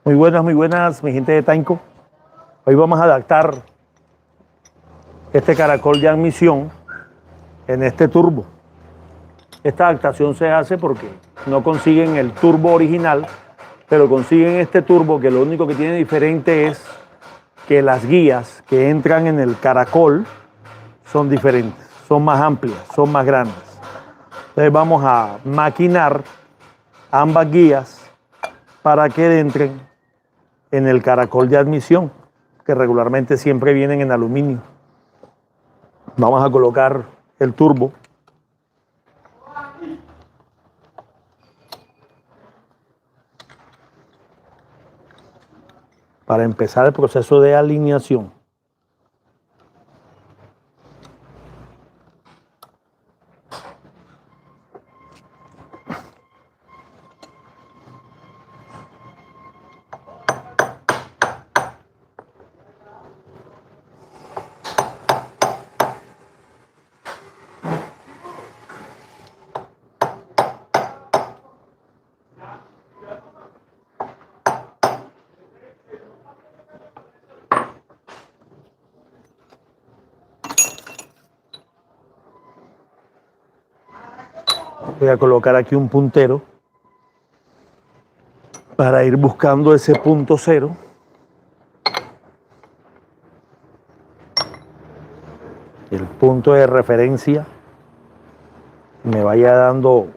Muy buenas, mi gente de Tainco. Hoy vamos a adaptar este caracol de admisión en este turbo. Esta adaptación se hace porque no consiguen el turbo original, pero consiguen este turbo que lo único que tiene diferente es que las guías que entran en el caracol son diferentes, son más amplias, son más grandes. Entonces vamos a maquinar ambas guías para que entren en el caracol de admisión, que regularmente siempre vienen en aluminio. Vamos a colocar el turbo. Para empezar el proceso de alineación. Voy a colocar aquí un puntero para ir buscando ese punto cero. El punto de referencia me vaya dando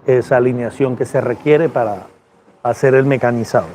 esa alineación que se requiere para hacer el mecanizado.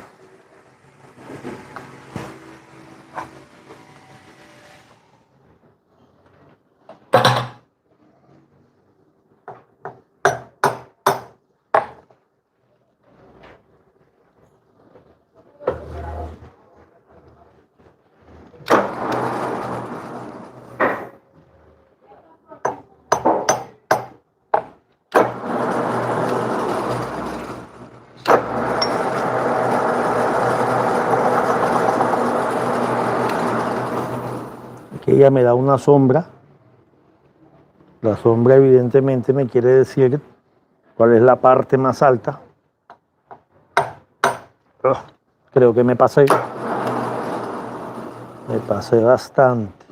Aquí ella me da una sombra. La sombra evidentemente me quiere decir cuál es la parte más alta. Creo que me pasé. Me pasé bastante.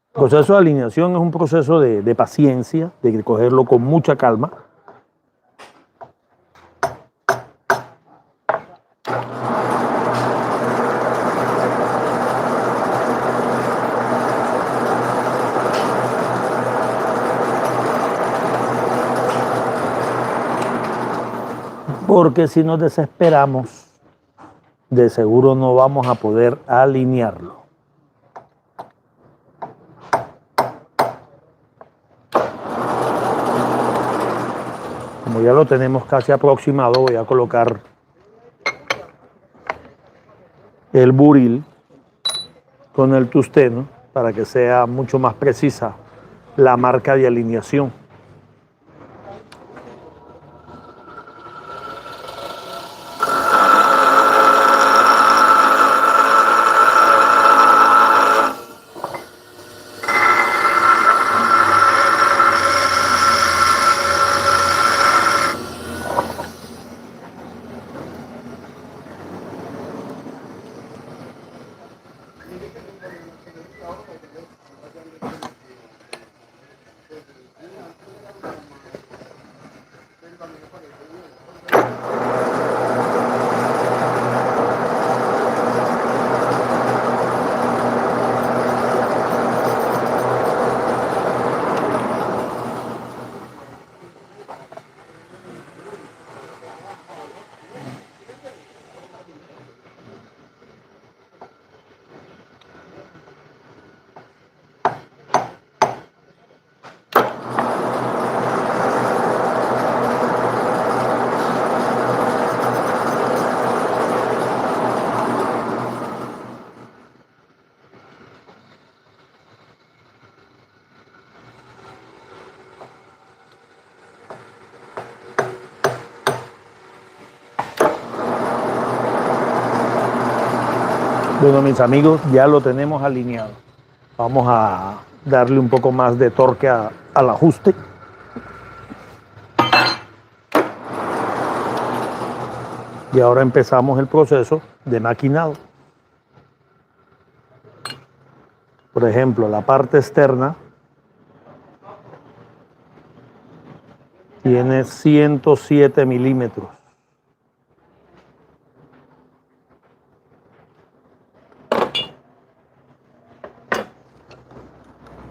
El proceso de alineación es un proceso de paciencia, de cogerlo con mucha calma. Porque si nos desesperamos, de seguro no vamos a poder alinearlo. Como ya lo tenemos casi aproximado, voy a colocar el buril con el tusteno para que sea mucho más precisa la marca de alineación. Bueno, mis amigos, ya lo tenemos alineado. Vamos a darle un poco más de torque al ajuste. Y ahora empezamos el proceso de maquinado. Por ejemplo, la parte externa tiene 107 milímetros.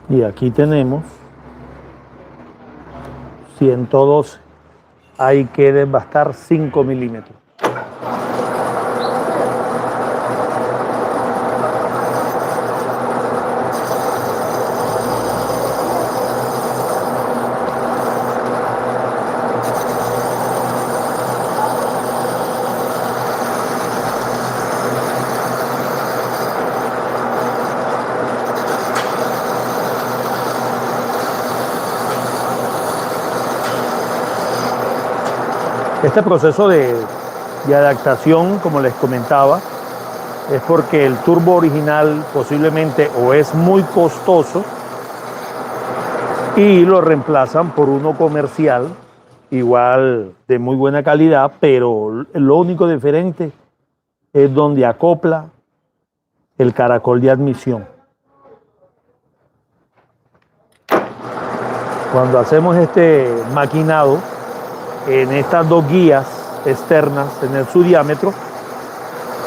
Y aquí tenemos 112. Hay que desbastar 5 milímetros. Este proceso de adaptación, como les comentaba, es porque el turbo original posiblemente o es muy costoso y lo reemplazan por uno comercial, igual de muy buena calidad, pero lo único diferente es donde acopla el caracol de admisión. Cuando hacemos este maquinado, en estas dos guías externas, en su diámetro,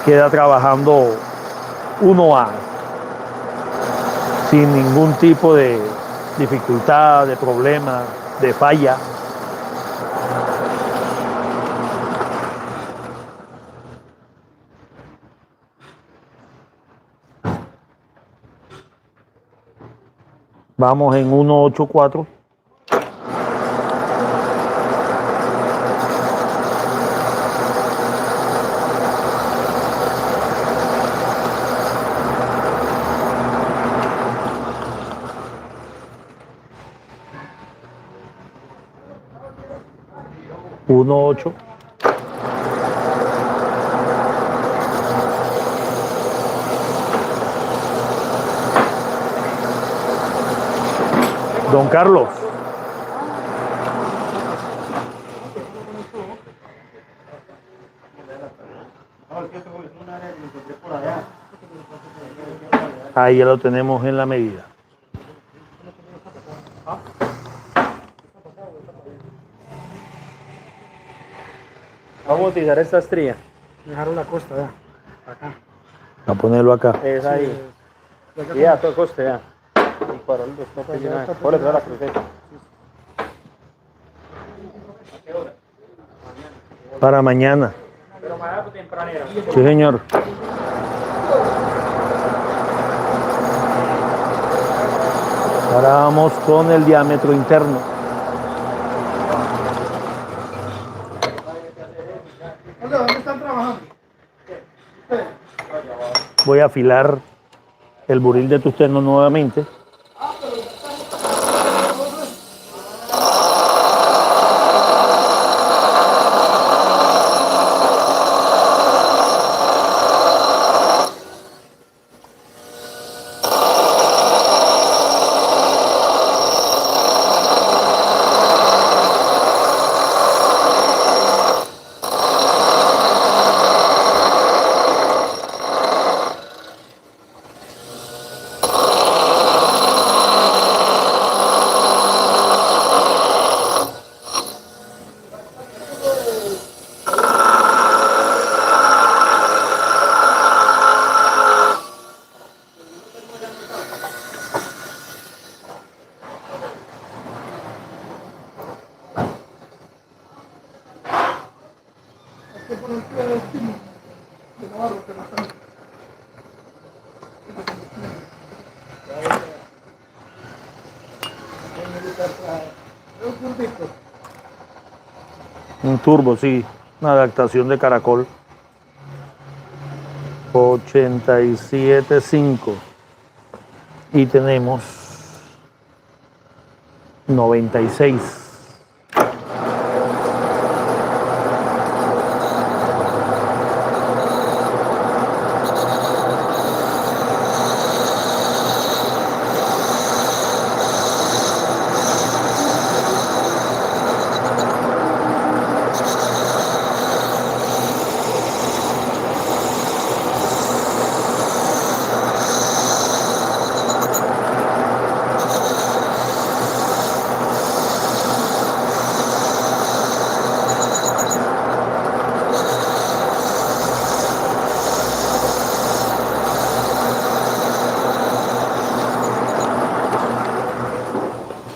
queda trabajando 1A, sin ningún tipo de dificultad, de problema, de falla. Vamos en 184. Uno, 8. Don Carlos. Ahí ya lo tenemos en la medida. Vamos a utilizar esta estría. Dejaron la costa, ya. Acá. A ponerlo acá. Es ahí. Y ya, todo coste, ya. Y para los topes de una vez. Por eso la cruceta. Para mañana. Pero mañana tempranera. Sí, señor. Ahora vamos con el diámetro interno. ¿Dónde están trabajando? Voy a afilar el buril de tusteno nuevamente. Un turbo, sí, una adaptación de caracol. 87.5 y tenemos 96.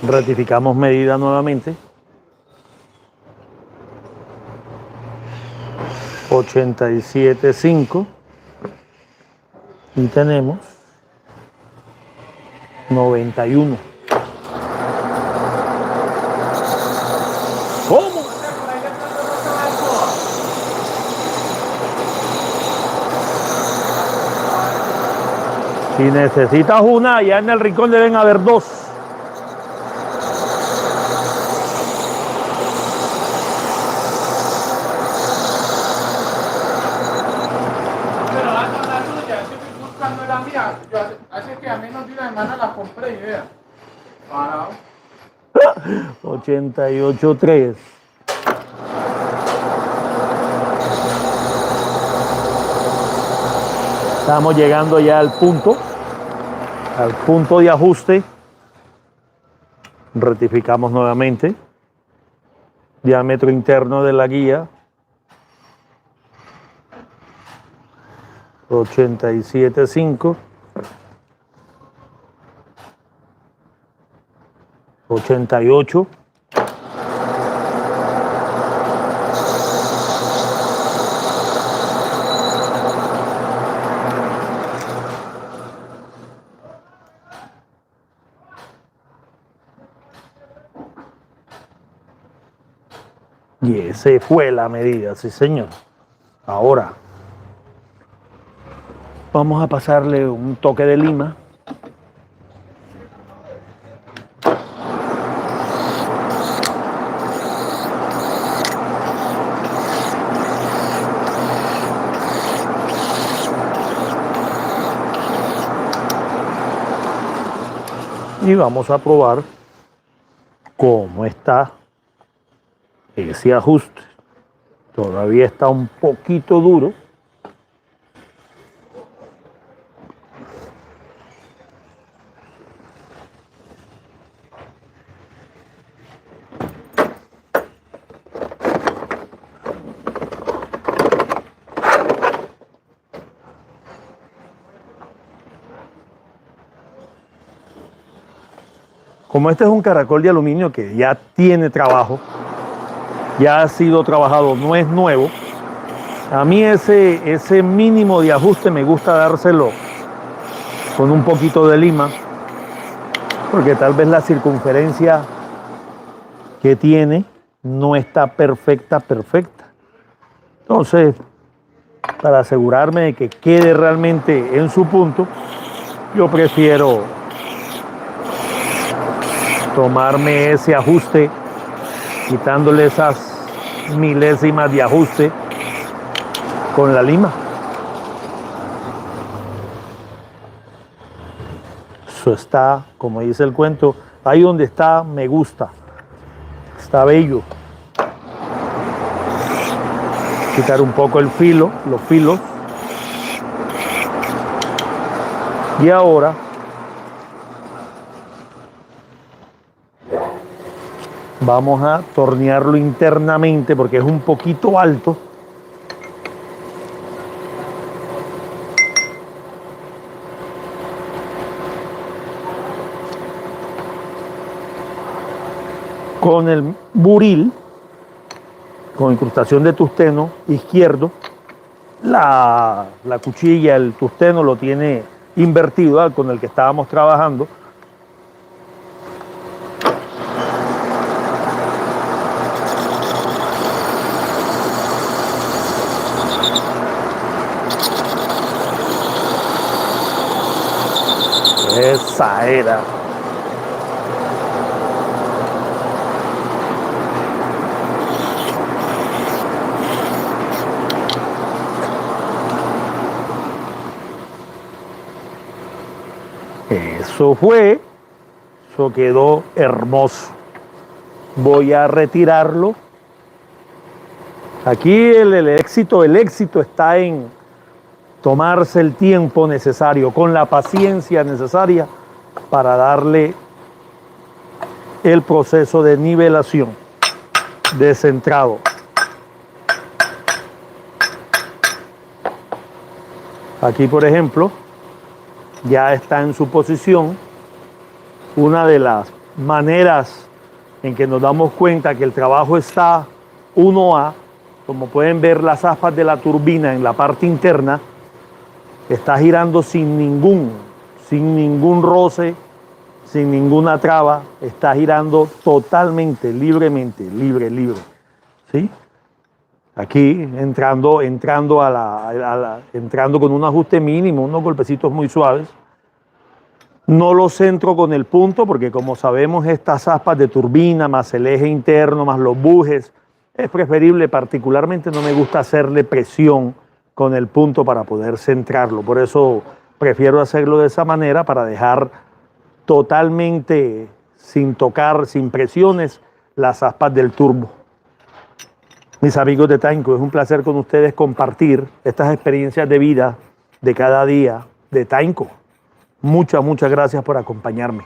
Rectificamos medida nuevamente. 87.5 y tenemos 91. ¿Cómo? Si necesitas una, ya en el rincón deben haber dos. Pero anda la tuya, yo estoy buscando la mía. Hace que a menos de una semana la compré y vea. Parado. 88.3. Estamos llegando ya al punto de ajuste. Rectificamos nuevamente. Diámetro interno de la guía. 87.5. 88. Y esa fue la medida, sí señor. Ahora vamos a pasarle un toque de lima. Y vamos a probar cómo está ese ajuste. Todavía está un poquito duro. Como este es un caracol de aluminio que ya tiene trabajo, ya ha sido trabajado, no es nuevo, a mí ese mínimo de ajuste me gusta dárselo con un poquito de lima, porque tal vez la circunferencia que tiene no está perfecta. Entonces, para asegurarme de que quede realmente en su punto, yo prefiero tomarme ese ajuste, quitándole esas milésimas de ajuste con la lima. Eso está, como dice el cuento, ahí donde está me gusta, está bello. Quitar un poco el filo, los filos. Y ahora vamos a tornearlo internamente porque es un poquito alto. Con el buril, con incrustación de tusteno izquierdo, la cuchilla, el tusteno lo tiene invertido con el que estábamos trabajando. Esa era. Eso quedó hermoso. Voy a retirarlo. Aquí el éxito está en tomarse el tiempo necesario, con la paciencia necesaria para darle el proceso de nivelación, de centrado. Aquí, por ejemplo, ya está en su posición una de las maneras en que nos damos cuenta que el trabajo está 1A, como pueden ver las aspas de la turbina en la parte interna, está girando sin ningún roce, sin ninguna traba, está girando totalmente, libremente, libre, ¿sí? Aquí entrando con un ajuste mínimo, unos golpecitos muy suaves. No lo centro con el punto porque, como sabemos, estas aspas de turbina más el eje interno más los bujes, es preferible, particularmente no me gusta hacerle presión con el punto para poder centrarlo. Por eso prefiero hacerlo de esa manera, para dejar totalmente sin tocar, sin presiones, las aspas del turbo. Mis amigos de Tainco, es un placer con ustedes compartir estas experiencias de vida de cada día de Tainco. Muchas gracias por acompañarme.